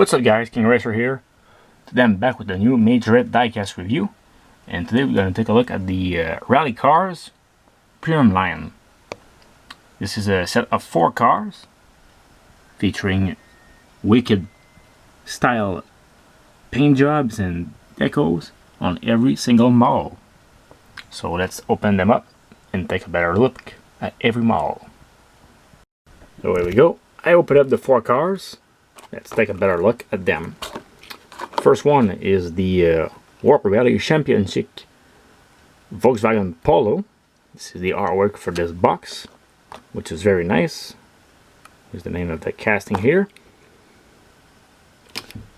What's up guys, King Racer here. Today I'm back with the new Majorette diecast review, and today we're going to take a look at the Rally Cars Premium line. This is a set of 4 cars featuring wicked style paint jobs and decos on every single model. So let's open them up and take a better look at every model. So here we go. I opened up the 4 cars. Let's take a better look at them. First one is the World Rally Championship Volkswagen Polo. This is the artwork for this box, which is very nice. Here's the name of the casting here.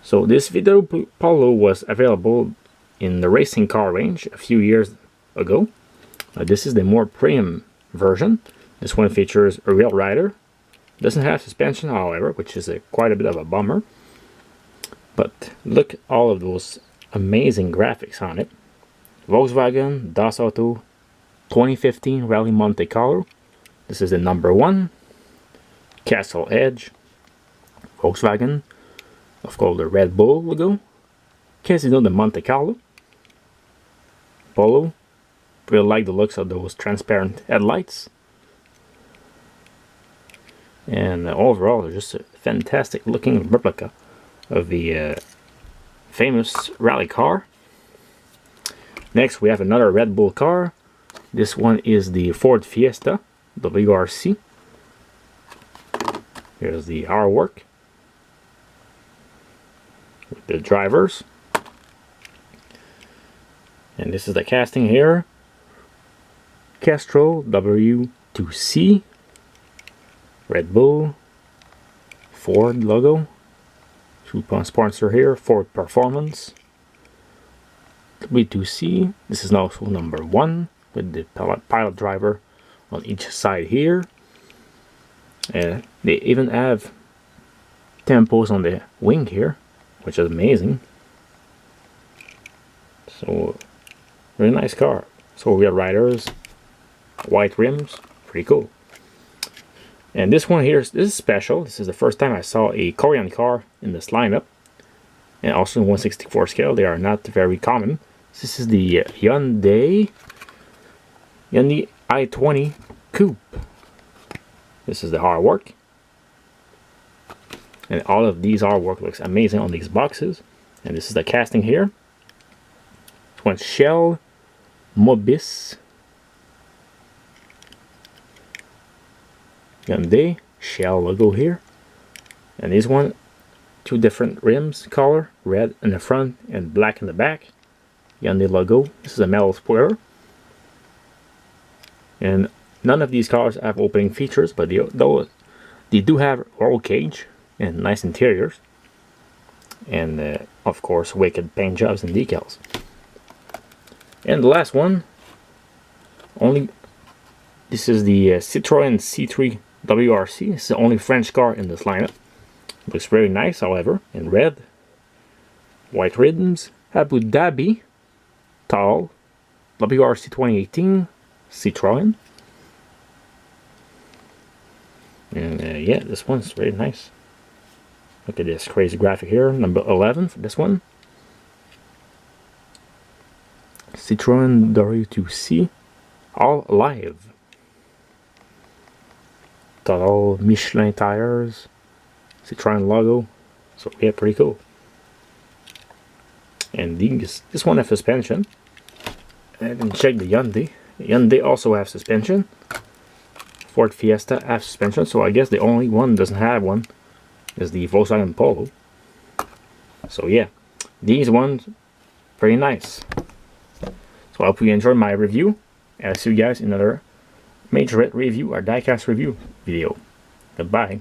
So this Video Polo was available in the racing car range a few years ago. This is the more premium version. This one features a real rider. Doesn't have suspension, however, which is quite a bit of a bummer. But look at all of those amazing graphics on it. Volkswagen Das Auto 2015 Rally Monte Carlo. This is the number 1. Castle Edge. Volkswagen. Of course, the Red Bull logo. Casino de Monte Carlo. Polo. Really like the looks of those transparent headlights. And overall, just a fantastic looking replica of the famous rally car. Next, we have another Red Bull car. This one is the Ford Fiesta WRC. Here's the artwork with the drivers. And this is the casting here. Castrol W2C. Red Bull, Ford logo, Citroen sponsor here, Ford Performance, W2C. This is also number 1 with the pilot driver on each side here. And they even have tempos on the wing here, which is amazing. So, really nice car. So we have riders, white rims, pretty cool. And this one here, this is special. This is the first time I saw a Korean car in this lineup. And also in 1/64 scale, they are not very common. This is the Hyundai i20 Coupe. This is the artwork. And all of these artwork looks amazing on these boxes. And this is the casting here. This one's Shell Mobis. Hyundai Shell logo here, and this one 2 different rims color, red in the front and black in the back. Hyundai logo. This is a metal spoiler, and none of these cars have opening features, but they do have roll cage and nice interiors, and of course wicked paint jobs and decals. And the last one, this is the Citroen C3 WRC. It's the only French car in this lineup. Looks very nice, however, in red. White rims. Abu Dhabi. Tall. WRC 2018. Citroen. And yeah, this one's very nice. Look at this crazy graphic here. Number 11 for this one. Citroen W2C. All live. Total Michelin tires, Citroen logo, so yeah, pretty cool. And this one has suspension. I didn't check the Hyundai. Hyundai also have suspension. Ford Fiesta have suspension, so I guess the only one doesn't have one is the Volkswagen Polo. So yeah, these ones pretty nice. So I hope you enjoyed my review, and I'll see you guys in another Majorette review or diecast review video. Goodbye.